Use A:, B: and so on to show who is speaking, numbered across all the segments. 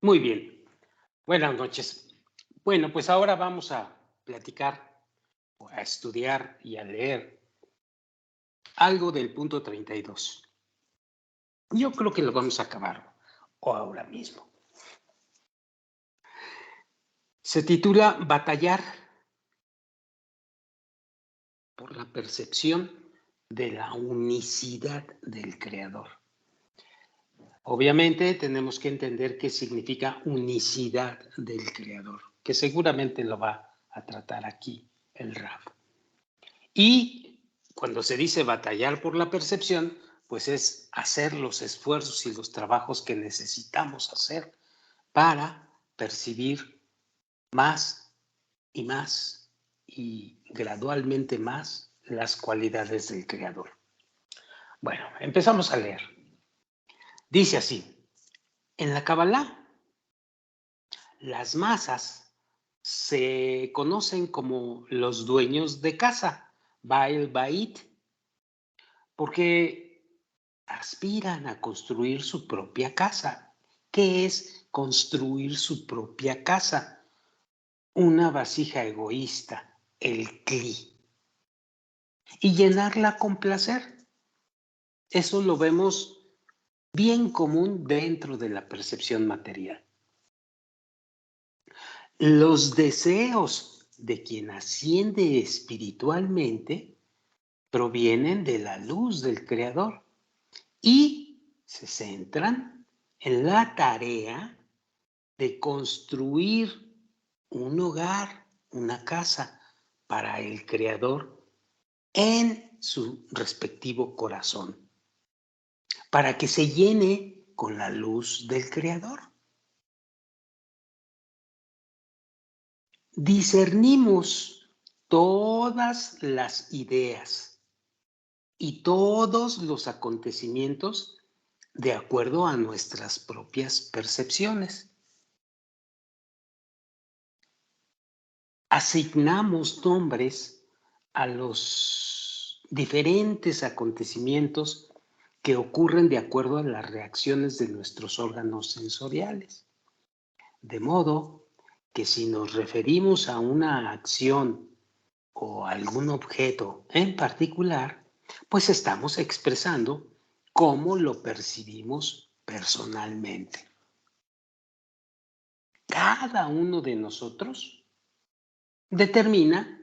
A: Muy bien, buenas noches. Bueno, pues ahora vamos a platicar, o a estudiar y a leer algo del punto 32. Yo creo que lo vamos a acabar o ahora mismo. Se titula Batallar por la percepción de la unicidad del Creador. Obviamente tenemos que entender qué significa unicidad del Creador, que seguramente lo va a tratar aquí el Raf. Y cuando se dice batallar por la percepción, pues es hacer los esfuerzos y los trabajos que necesitamos hacer para percibir más y más y gradualmente más las cualidades del Creador. Bueno, empezamos a leer. Dice así, en la Kabbalah, las masas se conocen como los dueños de casa, Baal Bait, porque aspiran a construir su propia casa. ¿Qué es construir su propia casa? Una vasija egoísta, el cli, y llenarla con placer. Eso lo vemos bien común dentro de la percepción material. Los deseos de quien asciende espiritualmente provienen de la luz del Creador y se centran en la tarea de construir un hogar, una casa para el Creador en su respectivo corazón, para que se llene con la luz del Creador. Discernimos todas las ideas y todos los acontecimientos de acuerdo a nuestras propias percepciones. Asignamos nombres a los diferentes acontecimientos que ocurren de acuerdo a las reacciones de nuestros órganos sensoriales. De modo que si nos referimos a una acción o algún objeto en particular, pues estamos expresando cómo lo percibimos personalmente. Cada uno de nosotros determina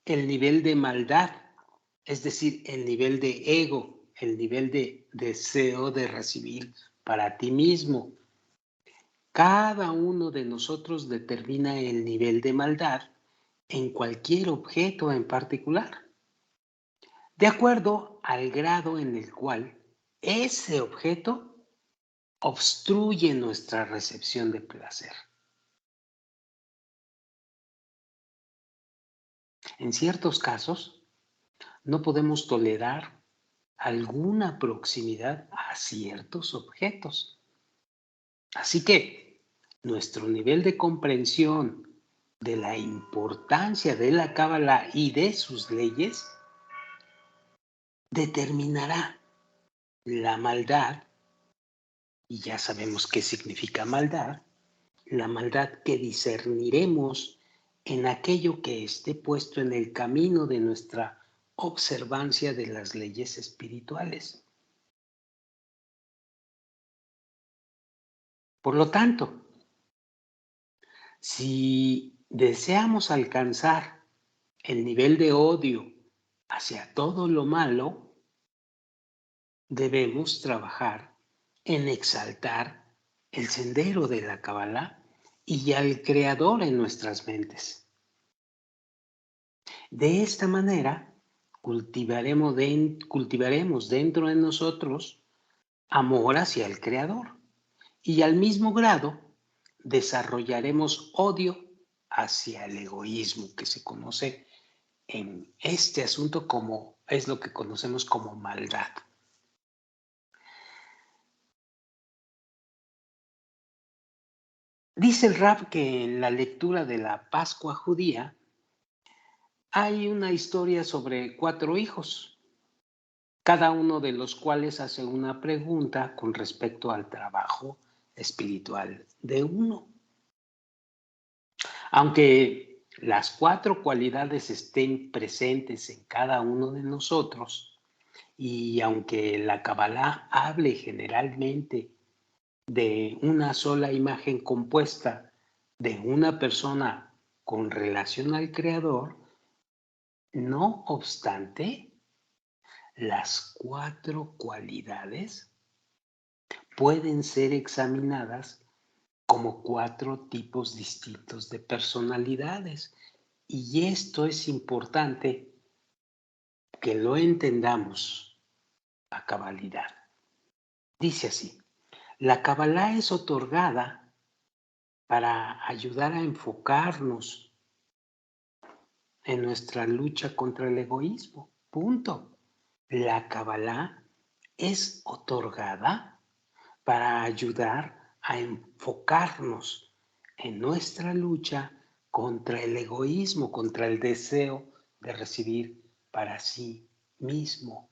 A: el nivel de maldad, es decir, el nivel de ego, el nivel de deseo de recibir para ti mismo. Cada uno de nosotros determina el nivel de maldad en cualquier objeto en particular, de acuerdo al grado en el cual ese objeto obstruye nuestra recepción de placer. En ciertos casos, no podemos tolerar alguna proximidad a ciertos objetos. Así que nuestro nivel de comprensión de la importancia de la Cábala y de sus leyes determinará la maldad, y ya sabemos qué significa maldad, la maldad que discerniremos en aquello que esté puesto en el camino de nuestra observancia de las leyes espirituales. Por lo tanto, si deseamos alcanzar el nivel de odio hacia todo lo malo, debemos trabajar en exaltar el sendero de la Kabbalah y al Creador en nuestras mentes. De esta manera, cultivaremos dentro de nosotros amor hacia el Creador y al mismo grado desarrollaremos odio hacia el egoísmo, que se conoce en este asunto como es lo que conocemos como maldad. Dice el Rab que en la lectura de la Pascua judía hay una historia sobre 4 hijos, cada uno de los cuales hace una pregunta con respecto al trabajo espiritual de uno. Aunque las 4 cualidades estén presentes en cada uno de nosotros, y aunque la Kabbalah hable generalmente de una sola imagen compuesta de una persona con relación al Creador, no obstante, las 4 cualidades pueden ser examinadas como 4 tipos distintos de personalidades. Y esto es importante que lo entendamos a cabalidad. Dice así: la Kabbalah es otorgada para ayudar a enfocarnos en nuestra lucha contra el egoísmo. Punto. La Kabbalah es otorgada para ayudar a enfocarnos en nuestra lucha contra el egoísmo, contra el deseo de recibir para sí mismo.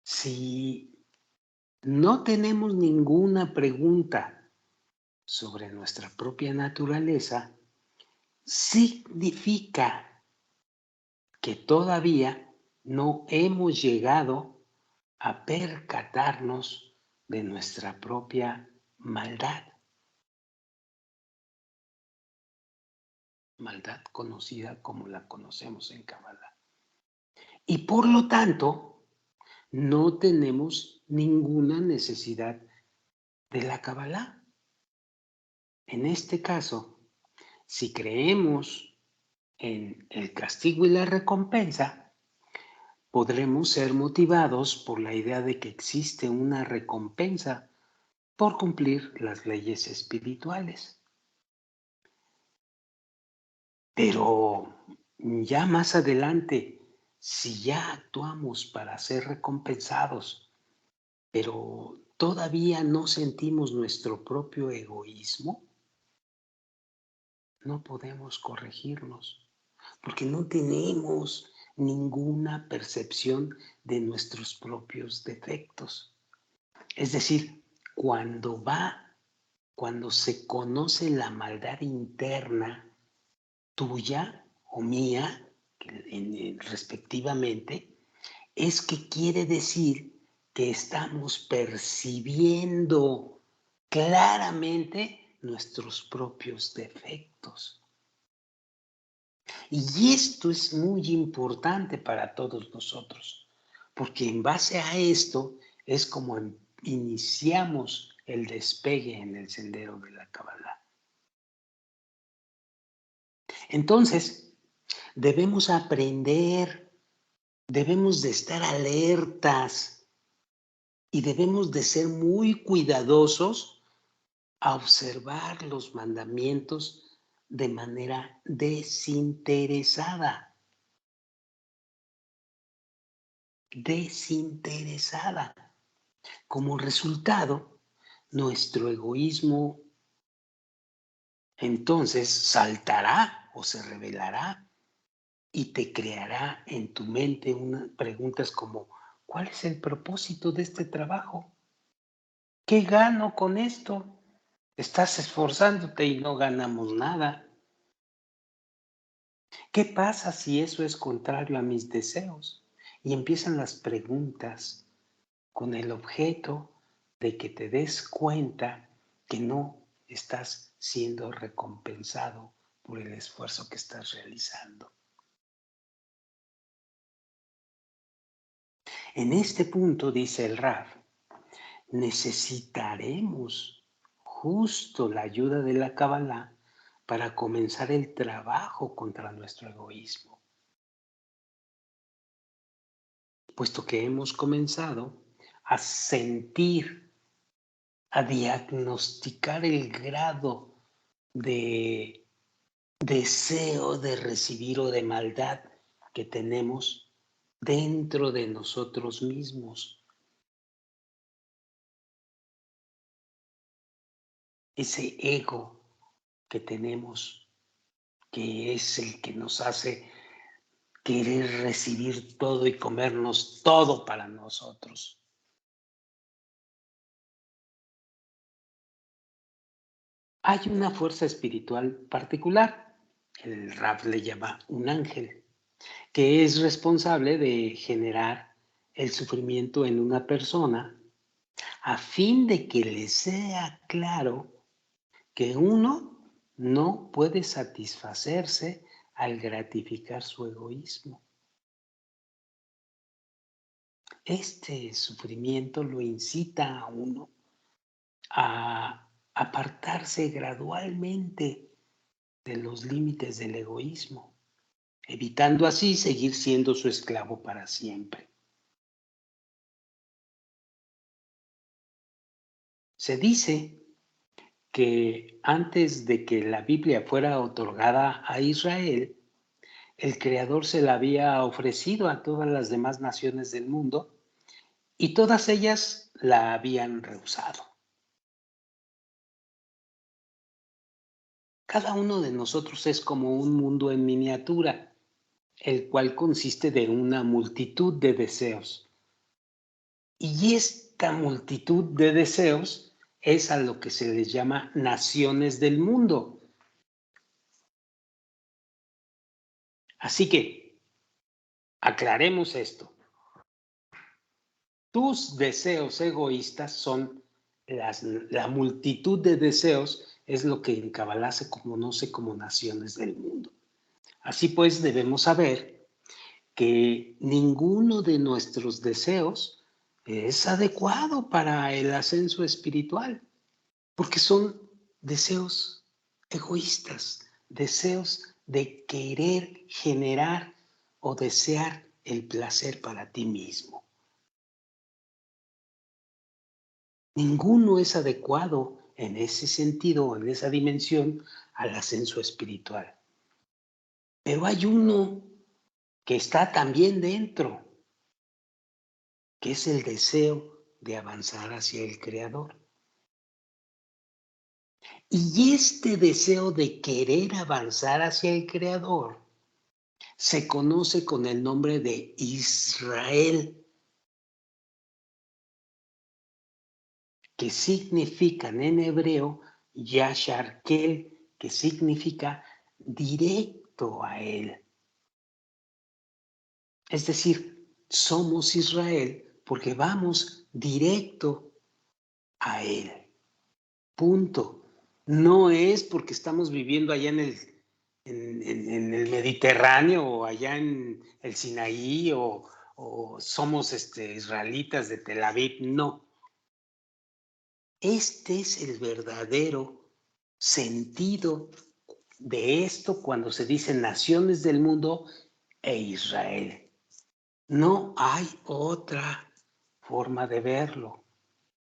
A: Si no tenemos ninguna pregunta sobre nuestra propia naturaleza, significa que todavía no hemos llegado a percatarnos de nuestra propia maldad. Maldad conocida como la conocemos en Kabbalah. Y por lo tanto, no tenemos ninguna necesidad de la Kabbalah. En este caso, si creemos en el castigo y la recompensa, podremos ser motivados por la idea de que existe una recompensa por cumplir las leyes espirituales. Pero ya más adelante, si ya actuamos para ser recompensados, pero todavía no sentimos nuestro propio egoísmo, no podemos corregirnos, porque no tenemos ninguna percepción de nuestros propios defectos. Es decir, cuando se conoce la maldad interna tuya o mía, respectivamente, es que quiere decir que estamos percibiendo claramente nuestros propios defectos. Y esto es muy importante para todos nosotros, porque en base a esto es como iniciamos el despegue en el sendero de la Kabbalah. Entonces, debemos aprender, debemos de estar alertas y debemos de ser muy cuidadosos a observar los mandamientos de manera desinteresada. Desinteresada. Como resultado, nuestro egoísmo entonces saltará o se revelará y te creará en tu mente preguntas como: ¿cuál es el propósito de este trabajo? ¿Qué gano con esto? Estás esforzándote y no ganamos nada. ¿Qué pasa si eso es contrario a mis deseos? Y empiezan las preguntas con el objeto de que te des cuenta que no estás siendo recompensado por el esfuerzo que estás realizando. En este punto, dice el Raf, necesitaremos justo la ayuda de la Kabbalah para comenzar el trabajo contra nuestro egoísmo. Puesto que hemos comenzado a sentir, a diagnosticar el grado de deseo de recibir o de maldad que tenemos dentro de nosotros mismos. Ese ego que tenemos, que es el que nos hace querer recibir todo y comernos todo para nosotros. hay una fuerza espiritual particular, el Rab le llama un ángel, que es responsable de generar el sufrimiento en una persona a fin de que le sea claro que uno no puede satisfacerse al gratificar su egoísmo. Este sufrimiento lo incita a uno a apartarse gradualmente de los límites del egoísmo, evitando así seguir siendo su esclavo para siempre. Se dice que antes de que la Biblia fuera otorgada a Israel, el Creador se la había ofrecido a todas las demás naciones del mundo y todas ellas la habían rehusado. Cada uno de nosotros es como un mundo en miniatura, el cual consiste de una multitud de deseos. Y esta multitud de deseos es a lo que se les llama naciones del mundo. Así que aclaremos esto. Tus deseos egoístas son la multitud de deseos, es lo que en Kabbalah se conoce como naciones del mundo. Así pues, debemos saber que ninguno de nuestros deseos es adecuado para el ascenso espiritual, porque son deseos egoístas, deseos de querer generar o desear el placer para ti mismo. Ninguno es adecuado en ese sentido, en esa dimensión, al ascenso espiritual. Pero hay uno que está también dentro, que es el deseo de avanzar hacia el Creador. Y este deseo de querer avanzar hacia el Creador se conoce con el nombre de Israel, que significan en hebreo Yashar Kel, que significa directo a Él. Es decir, somos Israel porque vamos directo a Él. Punto. No es porque estamos viviendo allá en el Mediterráneo o allá en el Sinaí o somos israelitas de Tel Aviv. No. Este es el verdadero sentido de esto cuando se dice naciones del mundo e Israel. No hay otra forma de verlo.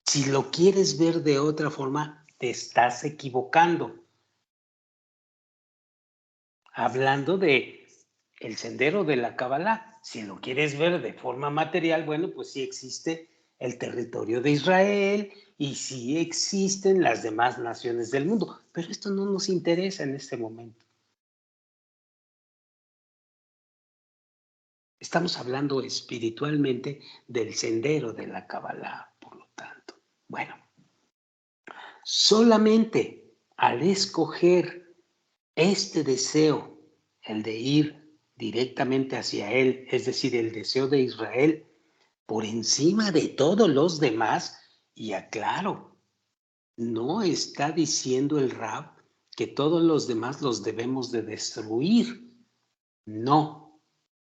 A: Si lo quieres ver de otra forma, te estás equivocando. Hablando de el sendero de la Kabbalah, si lo quieres ver de forma material, bueno, pues sí existe el territorio de Israel y sí existen las demás naciones del mundo, pero esto no nos interesa en este momento. Estamos hablando espiritualmente del sendero de la Kabbalah, por lo tanto. Bueno, solamente al escoger este deseo, el de ir directamente hacia Él, es decir, el deseo de Israel, por encima de todos los demás, y aclaro, no está diciendo el Rab que todos los demás los debemos de destruir. No,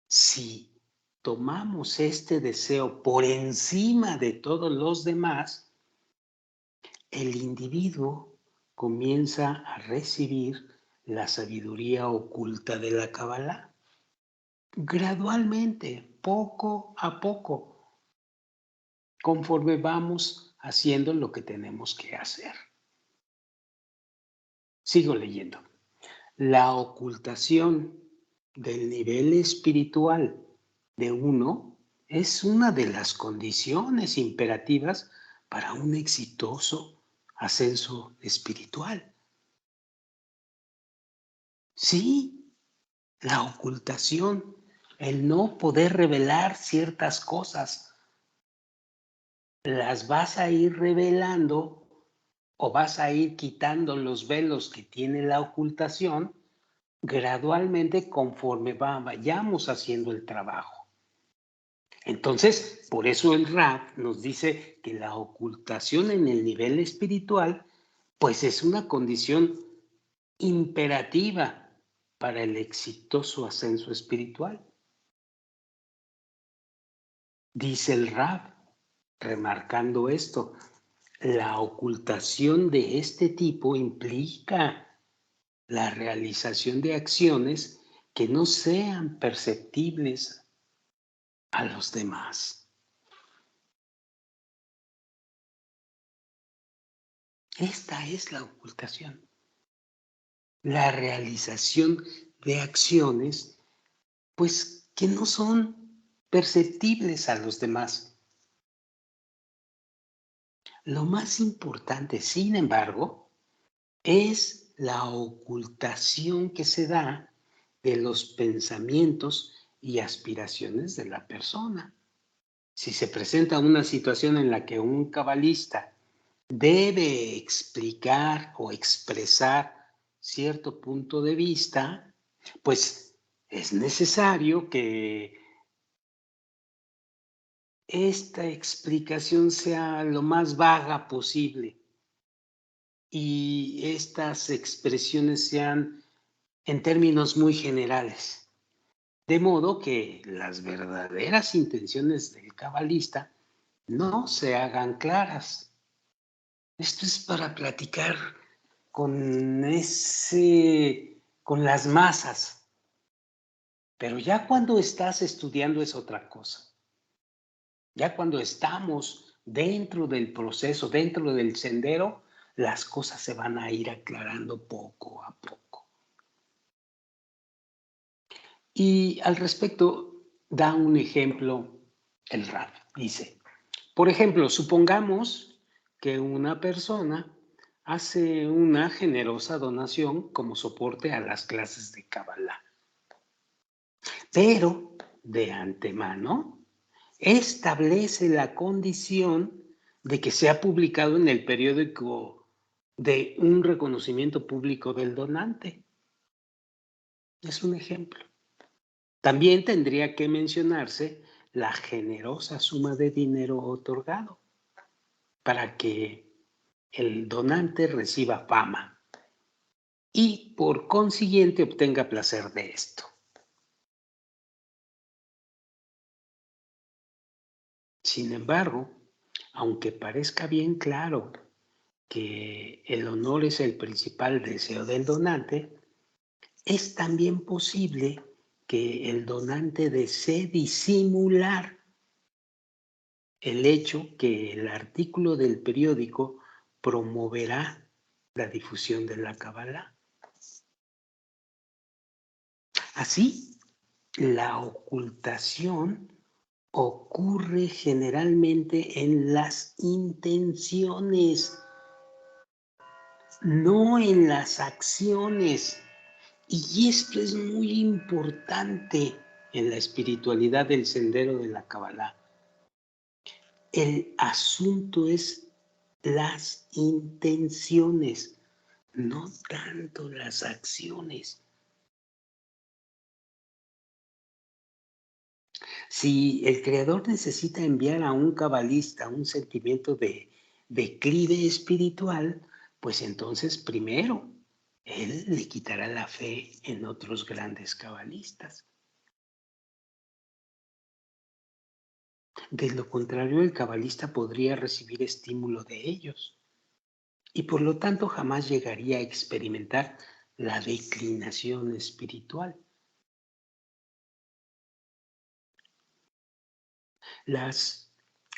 A: si tomamos este deseo por encima de todos los demás, el individuo comienza a recibir la sabiduría oculta de la Kabbalah. Gradualmente, poco a poco, conforme vamos haciendo lo que tenemos que hacer. Sigo leyendo. La ocultación del nivel espiritual de uno es una de las condiciones imperativas para un exitoso ascenso espiritual. Sí, la ocultación, el no poder revelar ciertas cosas, las vas a ir revelando o vas a ir quitando los velos que tiene la ocultación gradualmente conforme vayamos haciendo el trabajo. Entonces, por eso el Rab nos dice que la ocultación en el nivel espiritual, pues es una condición imperativa para el exitoso ascenso espiritual. Dice el Rab, remarcando esto, la ocultación de este tipo implica la realización de acciones que no sean perceptibles a los demás. Esta es la ocultación. La realización de acciones, pues, que no son perceptibles a los demás. Lo más importante, sin embargo, es la ocultación que se da de los pensamientos y aspiraciones de la persona. Si se presenta una situación en la que un cabalista debe explicar o expresar cierto punto de vista, pues es necesario que esta explicación sea lo más vaga posible y estas expresiones sean en términos muy generales, de modo que las verdaderas intenciones del cabalista no se hagan claras. Esto es para platicar con con las masas, pero ya cuando estás estudiando es otra cosa. Ya cuando estamos dentro del proceso, dentro del sendero, las cosas se van a ir aclarando poco a poco. Y al respecto, da un ejemplo el Rab. Dice, por ejemplo, supongamos que una persona hace una generosa donación como soporte a las clases de Kabbalah, pero de antemano establece la condición de que sea publicado en el periódico de un reconocimiento público del donante. Es un ejemplo. También tendría que mencionarse la generosa suma de dinero otorgado para que el donante reciba fama y por consiguiente obtenga placer de esto. Sin embargo, aunque parezca bien claro que el honor es el principal deseo del donante, es también posible que el donante desee disimular el hecho que el artículo del periódico promoverá la difusión de la Kabbalah. Así, la ocultación ocurre generalmente en las intenciones, no en las acciones. Y esto es muy importante en la espiritualidad del sendero de la Kabbalah. El asunto es las intenciones, no tanto las acciones. Si el creador necesita enviar a un cabalista un sentimiento de declive espiritual, pues entonces primero él le quitará la fe en otros grandes cabalistas. De lo contrario, el cabalista podría recibir estímulo de ellos y por lo tanto jamás llegaría a experimentar la declinación espiritual. Las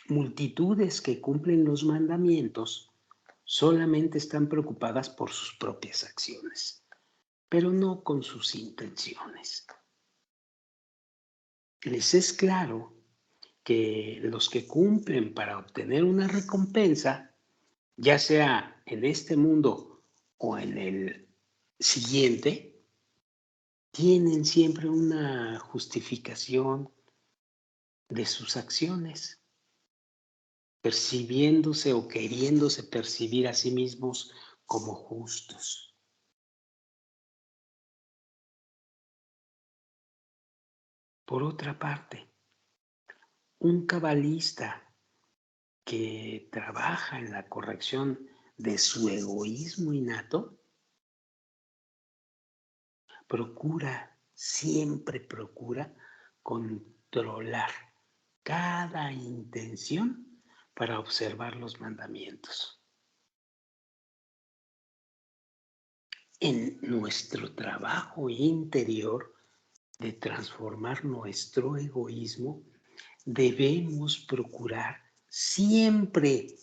A: multitudes que cumplen los mandamientos solamente están preocupadas por sus propias acciones, pero no con sus intenciones. Les es claro que los que cumplen para obtener una recompensa, ya sea en este mundo o en el siguiente, tienen siempre una justificación de sus acciones. percibiéndose o queriéndose percibir a sí mismos como justos. Por otra parte, un cabalista que trabaja en la corrección de su egoísmo innato, siempre procura controlar cada intención para observar los mandamientos. En nuestro trabajo interior de transformar nuestro egoísmo, debemos procurar siempre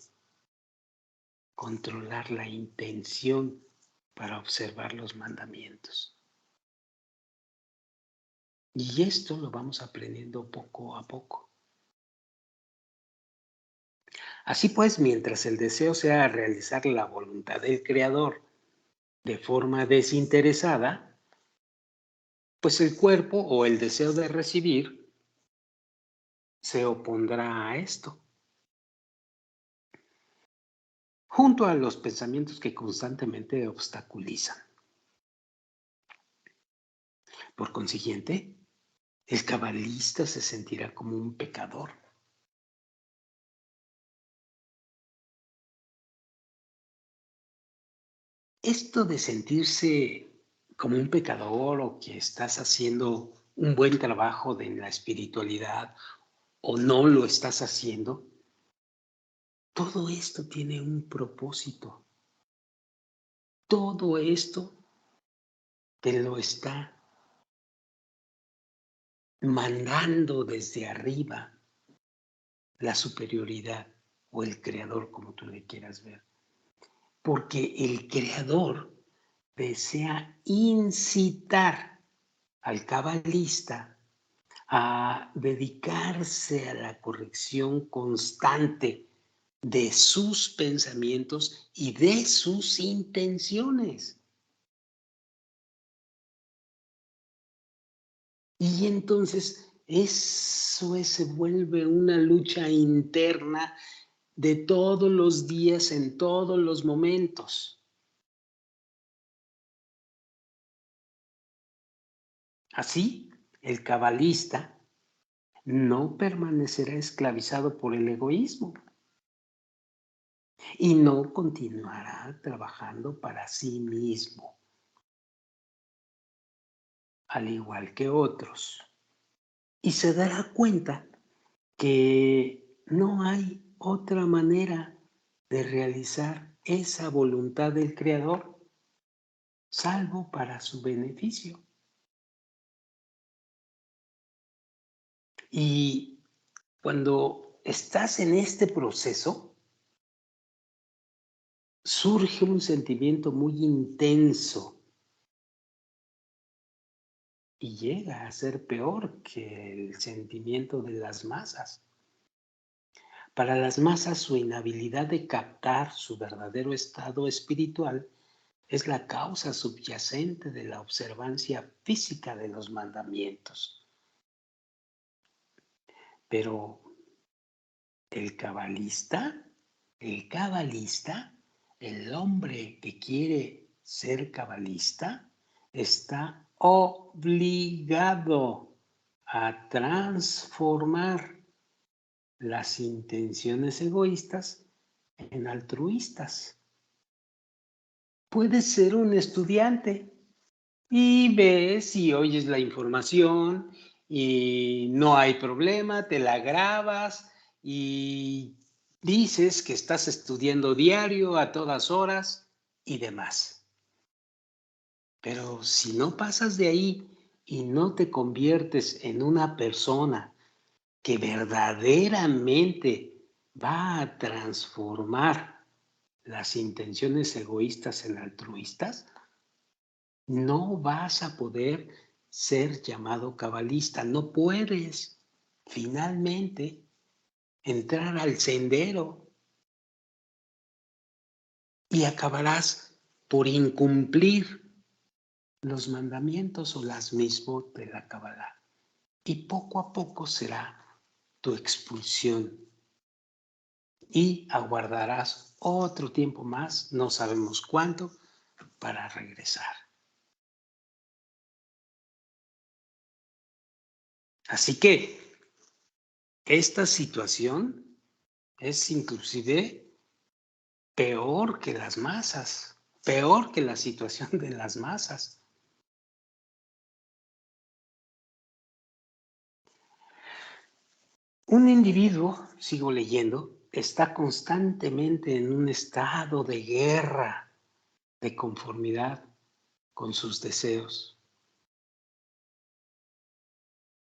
A: controlar la intención para observar los mandamientos. Y esto lo vamos aprendiendo poco a poco. Así pues, mientras el deseo sea realizar la voluntad del Creador de forma desinteresada, pues el cuerpo o el deseo de recibir se opondrá a esto, junto a los pensamientos que constantemente obstaculizan. Por consiguiente, el cabalista se sentirá como un pecador. Esto de sentirse como un pecador o que estás haciendo un buen trabajo en la espiritualidad o no lo estás haciendo, todo esto tiene un propósito. Todo esto te lo está mandando desde arriba la superioridad o el creador, como tú le quieras ver. Porque el creador desea incitar al cabalista a dedicarse a la corrección constante de sus pensamientos y de sus intenciones. Y entonces eso se vuelve una lucha interna de todos los días, en todos los momentos. Así, el cabalista no permanecerá esclavizado por el egoísmo y no continuará trabajando para sí mismo, al igual que otros. Y se dará cuenta que no hay otra manera de realizar esa voluntad del Creador, salvo para su beneficio. Y cuando estás en este proceso, surge un sentimiento muy intenso y llega a ser peor que el sentimiento de las masas. Para las masas, su inhabilidad de captar su verdadero estado espiritual es la causa subyacente de la observancia física de los mandamientos. Pero el cabalista, el hombre que quiere ser cabalista, está obligado a transformar las intenciones egoístas en altruistas. Puedes ser un estudiante y ves y oyes la información y no hay problema, te la grabas y dices que estás estudiando diario a todas horas y demás. Pero si no pasas de ahí y no te conviertes en una persona que verdaderamente va a transformar las intenciones egoístas en altruistas, no vas a poder ser llamado cabalista, no puedes finalmente entrar al sendero y acabarás por incumplir los mandamientos o las mismos de la Kabbalah. Y poco a poco será tu expulsión y aguardarás otro tiempo más, no sabemos cuánto, para regresar. Así que esta situación es inclusive peor que las masas, peor que la situación de las masas. Un individuo, sigo leyendo, está constantemente en un estado de guerra, de conformidad con sus deseos.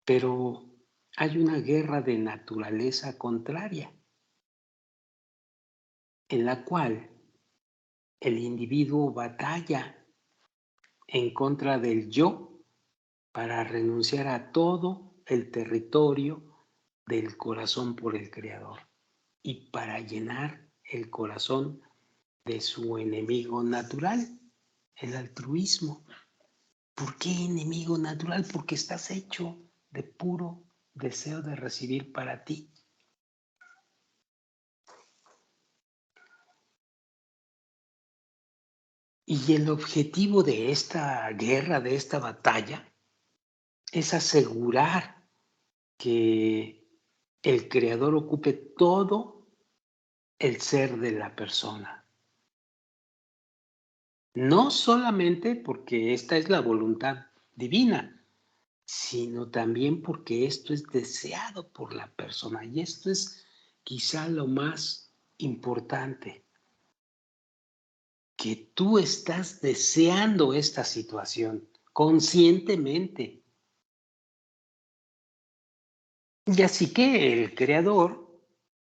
A: Pero hay una guerra de naturaleza contraria, en la cual el individuo batalla en contra del yo para renunciar a todo el territorio del corazón por el Creador y para llenar el corazón de su enemigo natural, el altruismo. ¿Por qué enemigo natural? Porque estás hecho de puro deseo de recibir para ti. Y el objetivo de esta guerra, de esta batalla, es asegurar que el Creador ocupe todo el ser de la persona. No solamente porque esta es la voluntad divina, sino también porque esto es deseado por la persona. Y esto es quizá lo más importante, que tú estás deseando esta situación conscientemente. Y así que el Creador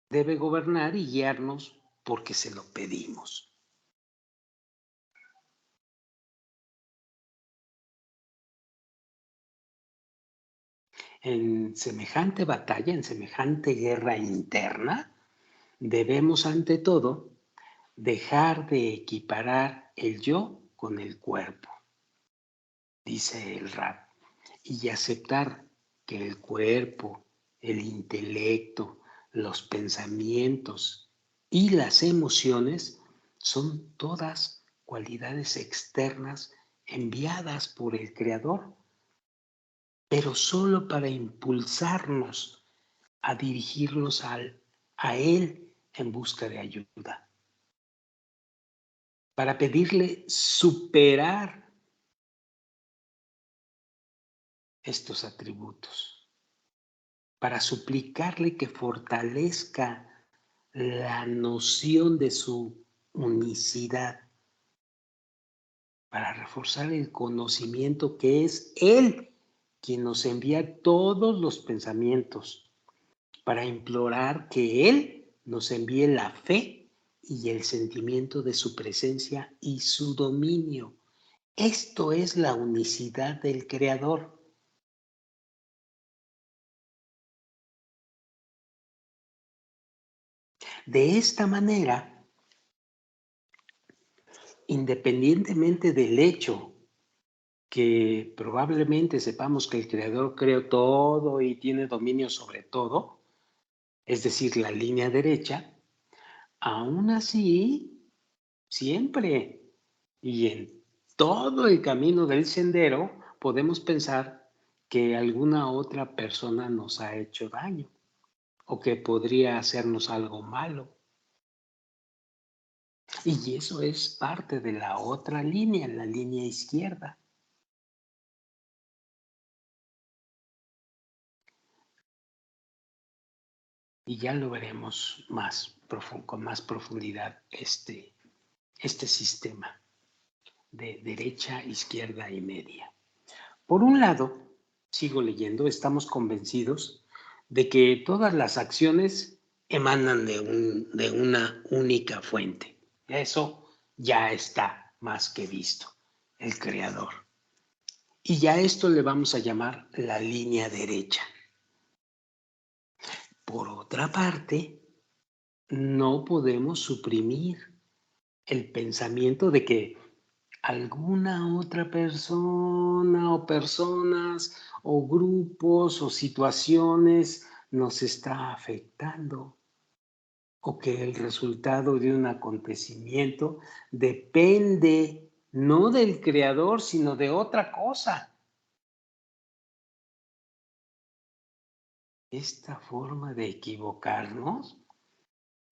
A: debe gobernar y guiarnos porque se lo pedimos. En semejante batalla, en semejante guerra interna, debemos ante todo dejar de equiparar el yo con el cuerpo, dice el Rab, y aceptar que el cuerpo, el intelecto, los pensamientos y las emociones son todas cualidades externas enviadas por el Creador, pero solo para impulsarnos a dirigirnos a Él en busca de ayuda, para pedirle superar estos atributos, para suplicarle que fortalezca la noción de su unicidad, para reforzar el conocimiento que es Él quien nos envía todos los pensamientos, para implorar que Él nos envíe la fe y el sentimiento de su presencia y su dominio. Esto es la unicidad del Creador. De esta manera, independientemente del hecho que probablemente sepamos que el Creador creó todo y tiene dominio sobre todo, es decir, la línea derecha, aún así, siempre y en todo el camino del sendero podemos pensar que alguna otra persona nos ha hecho daño o que podría hacernos algo malo. Y eso es parte de la otra línea, la línea izquierda. Y ya lo veremos con más profundidad este sistema de derecha, izquierda y media. Por un lado, sigo leyendo, estamos convencidos de que todas las acciones emanan de una única fuente. Eso ya está más que visto, el Creador. Y ya esto le vamos a llamar la línea derecha. Por otra parte, no podemos suprimir el pensamiento de que alguna otra persona o personas o grupos o situaciones nos está afectando. o que el resultado de un acontecimiento depende no del creador, sino de otra cosa. Esta forma de equivocarnos,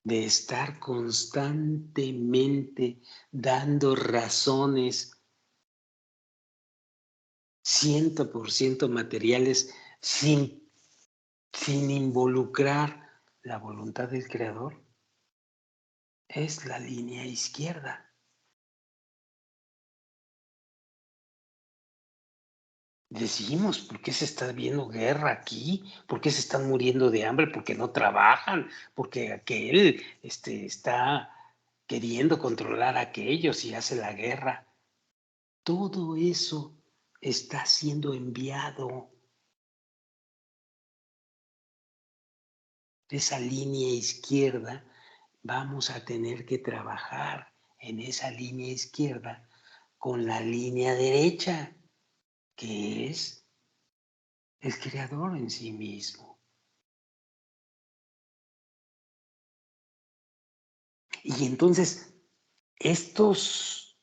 A: de estar constantemente dando razones 100% materiales sin involucrar la voluntad del creador, es la línea izquierda. Decimos, ¿por qué se está viendo guerra aquí? ¿Por qué se están muriendo de hambre? ¿Por qué no trabajan? Porque aquel está queriendo controlar a aquellos y hace la guerra. Todo eso está siendo enviado. Esa línea izquierda, vamos a tener que trabajar en esa línea izquierda con la línea derecha, que es el creador en sí mismo. Y entonces, estos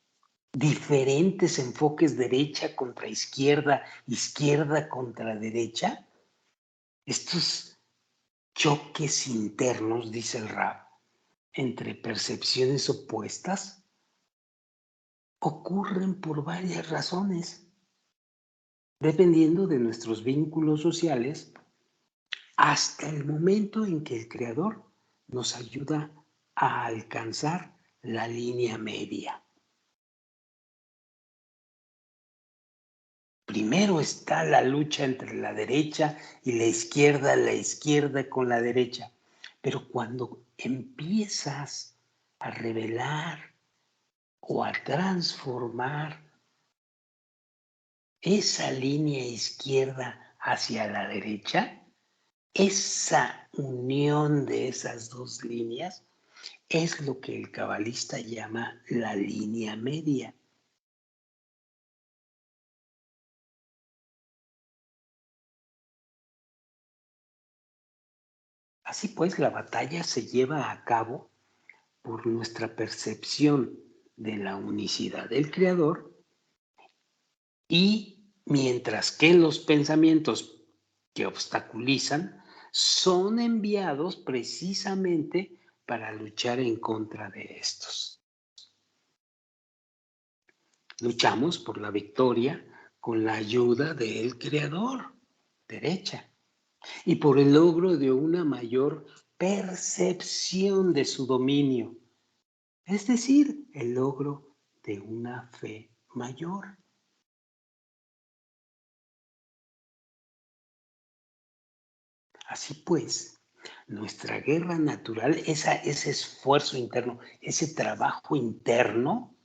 A: diferentes enfoques derecha contra izquierda, izquierda contra derecha, estos choques internos, dice el Rab, entre percepciones opuestas, ocurren por varias razones, dependiendo de nuestros vínculos sociales, hasta el momento en que el Creador nos ayuda a alcanzar la línea media. Primero está la lucha entre la derecha y la izquierda con la derecha. Pero cuando empiezas a revelar o a transformar esa línea izquierda hacia la derecha, esa unión de esas dos líneas es lo que el cabalista llama la línea media. Así pues, la batalla se lleva a cabo por nuestra percepción de la unicidad del Creador, y mientras que los pensamientos que obstaculizan son enviados precisamente para luchar en contra de estos. Luchamos por la victoria con la ayuda del Creador, derecha, y por el logro de una mayor percepción de su dominio, es decir, el logro de una fe mayor. Así pues, nuestra guerra natural, ese esfuerzo interno, ese trabajo interno,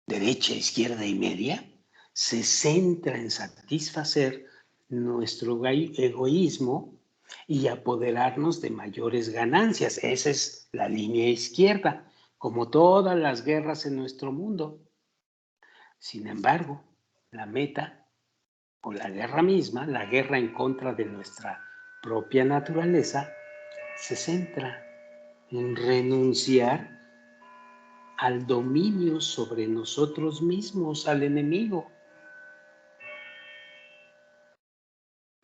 A: derecha, izquierda y media, se centra en satisfacer nuestro egoísmo y apoderarnos de mayores ganancias. Esa es la línea izquierda, como todas las guerras en nuestro mundo. Sin embargo, la meta o la guerra misma, la guerra en contra de nuestra propia naturaleza, se centra en renunciar al dominio sobre nosotros mismos, al enemigo,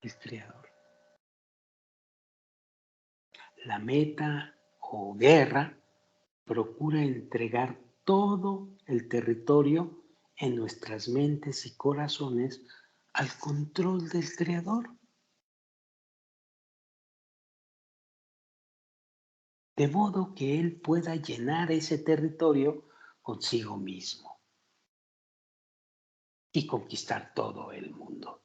A: el creador. La meta o guerra procura entregar todo el territorio en nuestras mentes y corazones al control del creador. De modo que él pueda llenar ese territorio consigo mismo y conquistar todo el mundo.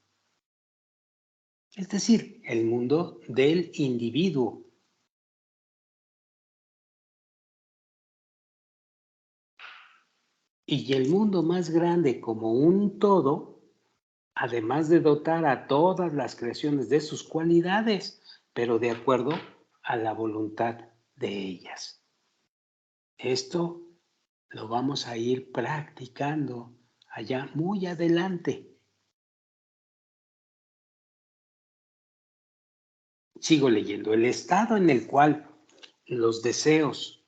A: Es decir, el mundo del individuo. Y el mundo más grande como un todo, además de dotar a todas las creaciones de sus cualidades, pero de acuerdo a la voluntad de ellas. Esto lo vamos a ir practicando allá muy adelante. Sigo leyendo. El estado en el cual los deseos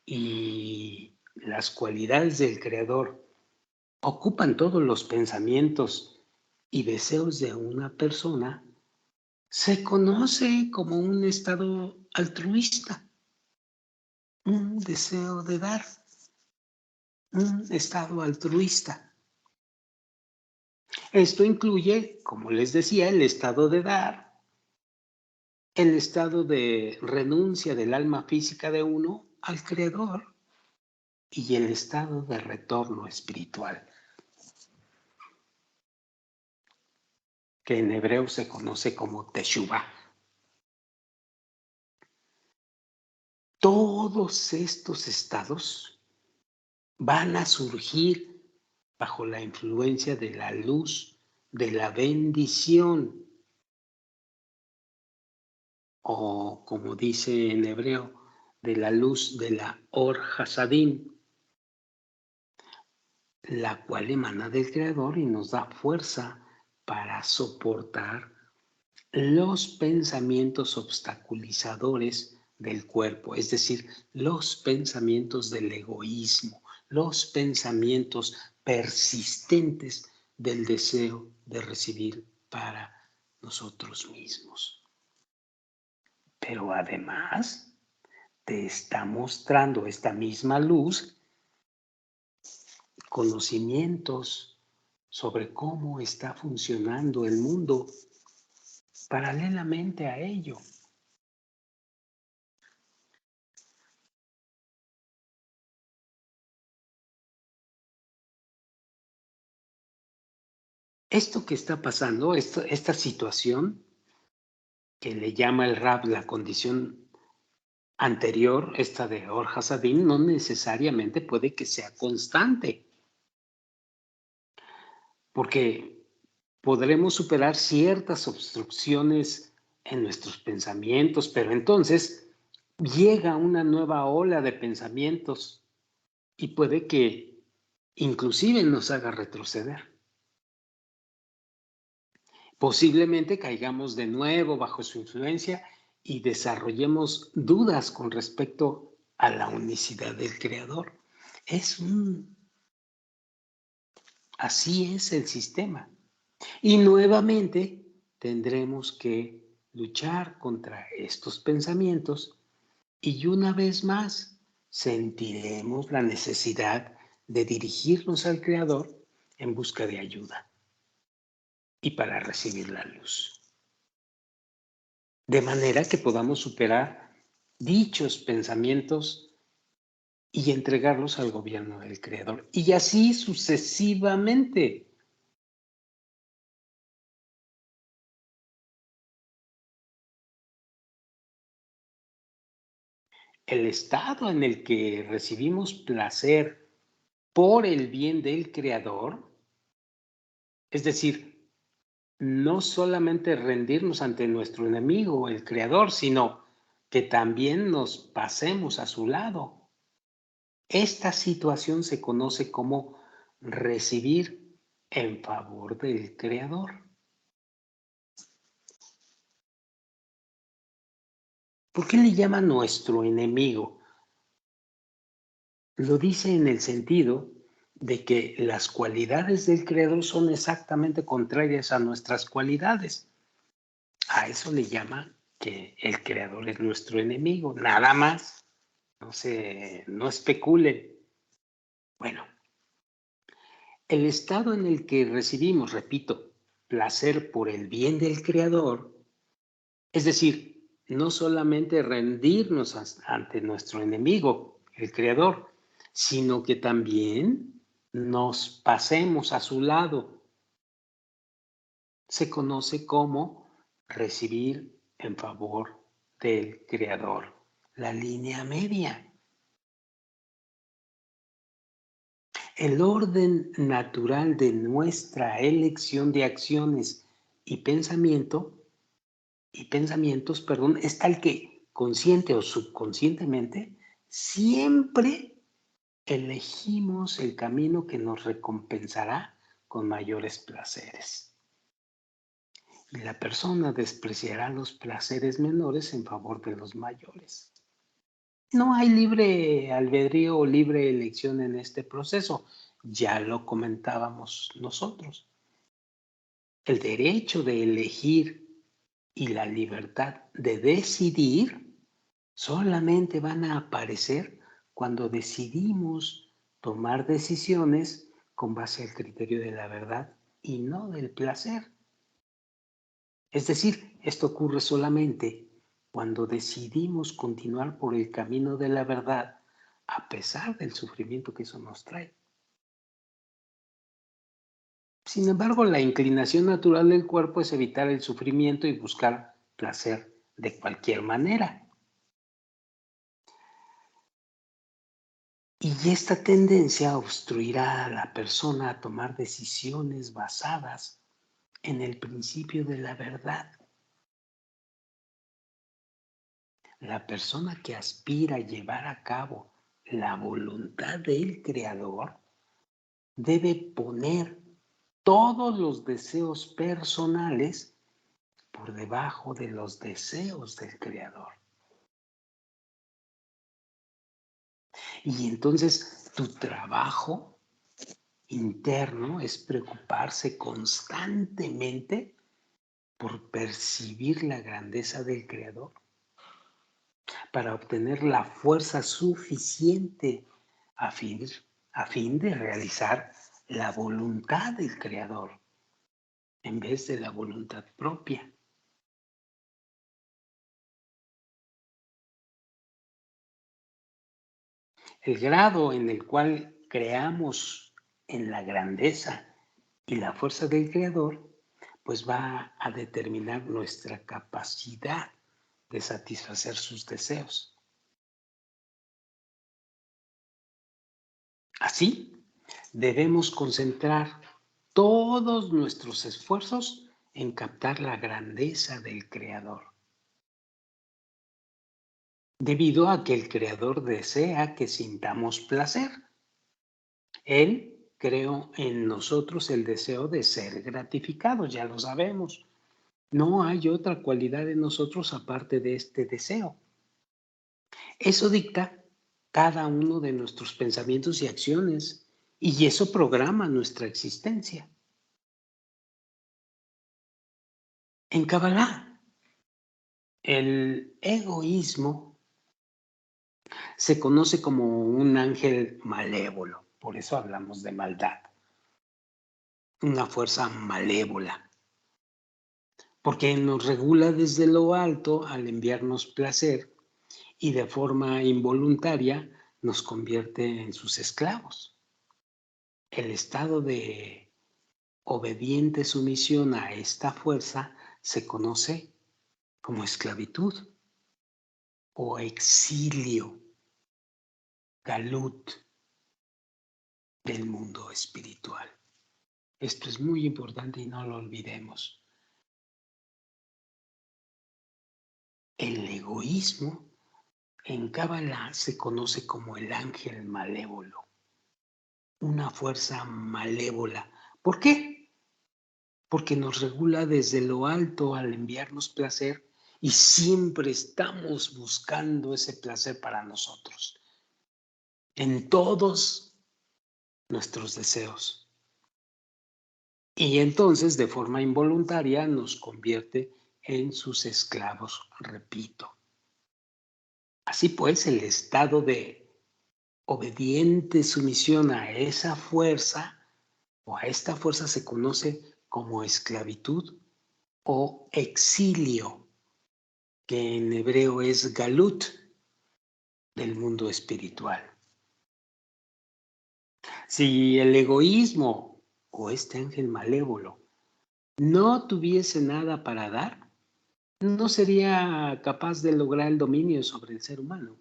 A: y las cualidades del Creador ocupan todos los pensamientos y deseos de una persona, se conoce como un estado altruista, un deseo de dar, un estado altruista. Esto incluye, como les decía, el estado de dar, el estado de renuncia del alma física de uno al Creador y el estado de retorno espiritual, que en hebreo se conoce como Teshuvah. Todos estos estados van a surgir bajo la influencia de la luz, de la bendición, o como dice en hebreo, de la luz de la Or Hasadim, la cual emana del Creador y nos da fuerza para soportar los pensamientos obstaculizadores del cuerpo, es decir, los pensamientos del egoísmo, los pensamientos persistentes del deseo de recibir para nosotros mismos. Pero además te está mostrando esta misma luz conocimientos sobre cómo está funcionando el mundo paralelamente a ello. Esto que está pasando, esta situación que le llama el Rab la condición anterior, esta de Or Hasadim, no necesariamente puede que sea constante, porque podremos superar ciertas obstrucciones en nuestros pensamientos, pero entonces llega una nueva ola de pensamientos y puede que inclusive nos haga retroceder. Posiblemente caigamos de nuevo bajo su influencia y desarrollemos dudas con respecto a la unicidad del Creador. Así es el sistema. Y nuevamente tendremos que luchar contra estos pensamientos y una vez más sentiremos la necesidad de dirigirnos al Creador en busca de ayuda y para recibir la luz. De manera que podamos superar dichos pensamientos y entregarlos al gobierno del Creador. Y así sucesivamente. El estado en el que recibimos placer por el bien del Creador, es decir, no solamente rendirnos ante nuestro enemigo, el Creador, sino que también nos pasemos a su lado. Esta situación se conoce como recibir en favor del Creador. ¿Por qué le llama nuestro enemigo? Lo dice en el sentido de que las cualidades del Creador son exactamente contrarias a nuestras cualidades. A eso le llama que el Creador es nuestro enemigo, nada más. No especulen. Bueno, el estado en el que recibimos, repito, placer por el bien del Creador, es decir, no solamente rendirnos ante nuestro enemigo, el Creador, sino que también nos pasemos a su lado. Se conoce como recibir en favor del Creador, la línea media. El orden natural de nuestra elección de acciones y pensamientos, es tal que consciente o subconscientemente siempre elegimos el camino que nos recompensará con mayores placeres. Y la persona despreciará los placeres menores en favor de los mayores. No hay libre albedrío o libre elección en este proceso. Ya lo comentábamos nosotros. El derecho de elegir y la libertad de decidir solamente van a aparecer cuando decidimos tomar decisiones con base al criterio de la verdad y no del placer. Es decir, esto ocurre solamente cuando decidimos continuar por el camino de la verdad a pesar del sufrimiento que eso nos trae. Sin embargo, la inclinación natural del cuerpo es evitar el sufrimiento y buscar placer de cualquier manera. Y esta tendencia obstruirá a la persona a tomar decisiones basadas en el principio de la verdad. La persona que aspira a llevar a cabo la voluntad del Creador debe poner todos los deseos personales por debajo de los deseos del Creador. Y entonces tu trabajo interno es preocuparse constantemente por percibir la grandeza del Creador, para obtener la fuerza suficiente a fin, a fin de realizar la voluntad del Creador en vez de la voluntad propia. El grado en el cual creamos en la grandeza y la fuerza del Creador, pues va a determinar nuestra capacidad de satisfacer sus deseos. Así, debemos concentrar todos nuestros esfuerzos en captar la grandeza del Creador, debido a que el Creador desea que sintamos placer. Él creó en nosotros el deseo de ser gratificados, ya lo sabemos. No hay otra cualidad en nosotros aparte de este deseo. Eso dicta cada uno de nuestros pensamientos y acciones, y eso programa nuestra existencia. En Kabbalah, el egoísmo se conoce como un ángel malévolo, por eso hablamos de maldad, una fuerza malévola, porque nos regula desde lo alto al enviarnos placer y de forma involuntaria nos convierte en sus esclavos. El estado de obediente sumisión a esta fuerza se conoce como esclavitud o exilio, galut del mundo espiritual. Esto es muy importante y no lo olvidemos. El egoísmo en Kabbalah se conoce como el ángel malévolo, una fuerza malévola. ¿Por qué? Porque nos regula desde lo alto al enviarnos placer y siempre estamos buscando ese placer para nosotros, en todos nuestros deseos. Y entonces, de forma involuntaria, nos convierte en sus esclavos, repito. Así pues, el estado de obediente sumisión a esa fuerza o a esta fuerza se conoce como esclavitud o exilio, que en hebreo es galut del mundo espiritual. Si el egoísmo o este ángel malévolo no tuviese nada para dar, no sería capaz de lograr el dominio sobre el ser humano.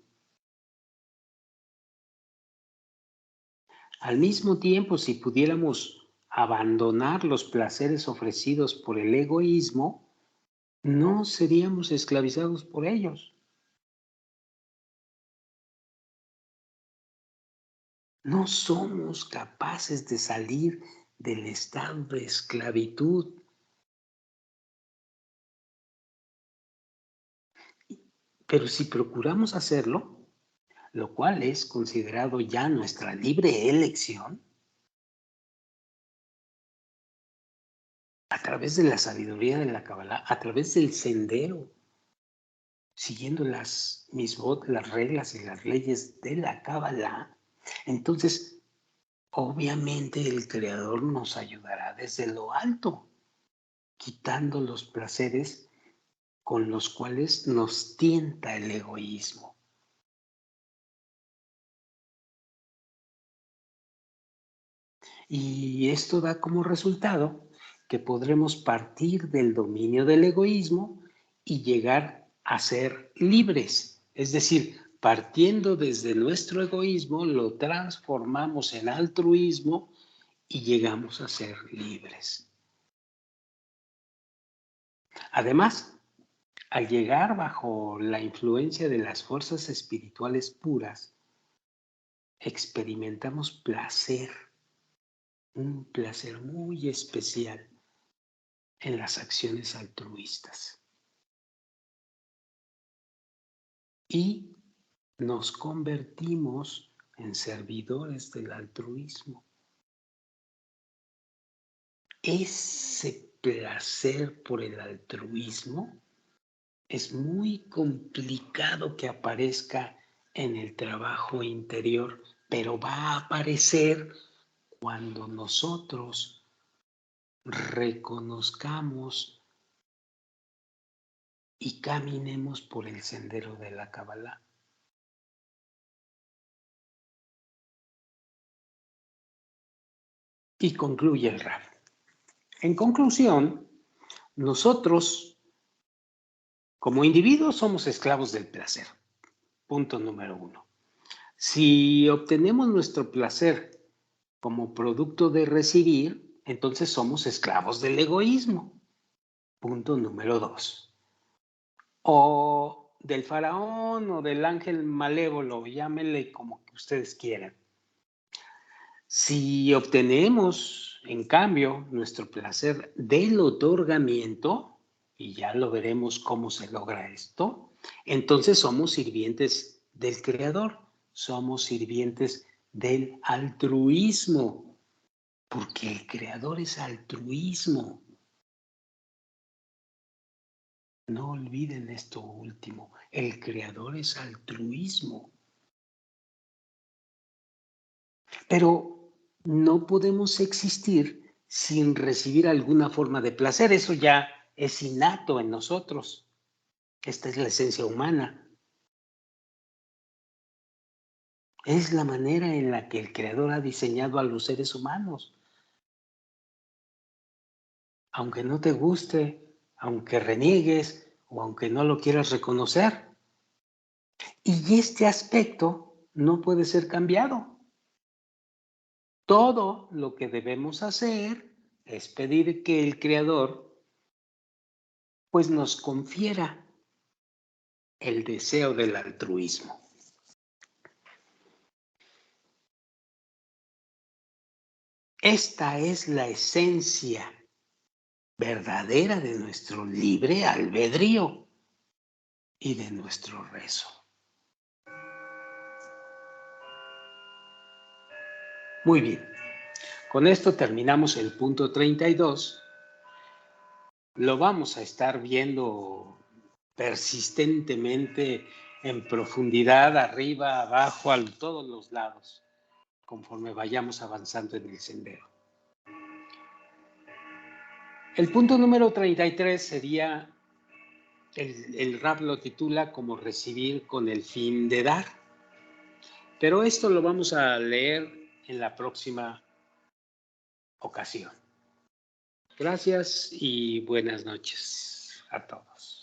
A: Al mismo tiempo, si pudiéramos abandonar los placeres ofrecidos por el egoísmo, no seríamos esclavizados por ellos. No somos capaces de salir del estado de esclavitud. Pero si procuramos hacerlo, lo cual es considerado ya nuestra libre elección, a través de la sabiduría de la Kabbalah, a través del sendero, siguiendo las misbot, las reglas y las leyes de la Kabbalah, entonces obviamente el Creador nos ayudará desde lo alto, quitando los placeres con los cuales nos tienta el egoísmo. Y esto da como resultado que podremos partir del dominio del egoísmo y llegar a ser libres. Es decir, partiendo desde nuestro egoísmo, lo transformamos en altruismo y llegamos a ser libres. Además, al llegar bajo la influencia de las fuerzas espirituales puras, experimentamos placer, un placer muy especial en las acciones altruistas. Y nos convertimos en servidores del altruismo. Ese placer por el altruismo es muy complicado que aparezca en el trabajo interior, pero va a aparecer cuando nosotros reconozcamos y caminemos por el sendero de la Kabbalah. Y concluye el Raf. En conclusión, nosotros como individuos somos esclavos del placer. Punto número 1. Si obtenemos nuestro placer como producto de recibir, entonces somos esclavos del egoísmo. Punto número 2. O del faraón o del ángel malévolo, llámenle como que ustedes quieran. Si obtenemos, en cambio, nuestro placer del otorgamiento, y ya lo veremos cómo se logra esto, entonces somos sirvientes del Creador, somos sirvientes del altruismo, porque el Creador es altruismo. No olviden esto último, el Creador es altruismo. Pero no podemos existir sin recibir alguna forma de placer. Eso ya es innato en nosotros. Esta es la esencia humana. Es la manera en la que el Creador ha diseñado a los seres humanos. Aunque no te guste, aunque reniegues o aunque no lo quieras reconocer. Y este aspecto no puede ser cambiado. Todo lo que debemos hacer es pedir que el Creador pues nos confiera el deseo del altruismo. Esta es la esencia verdadera de nuestro libre albedrío y de nuestro rezo. Muy bien, con esto terminamos el punto 32. Lo vamos a estar viendo persistentemente en profundidad, arriba, abajo, a todos los lados, conforme vayamos avanzando en el sendero. El punto número 33 sería, el Rab lo titula como recibir con el fin de dar. Pero esto lo vamos a leer en la próxima ocasión. Gracias y buenas noches a todos.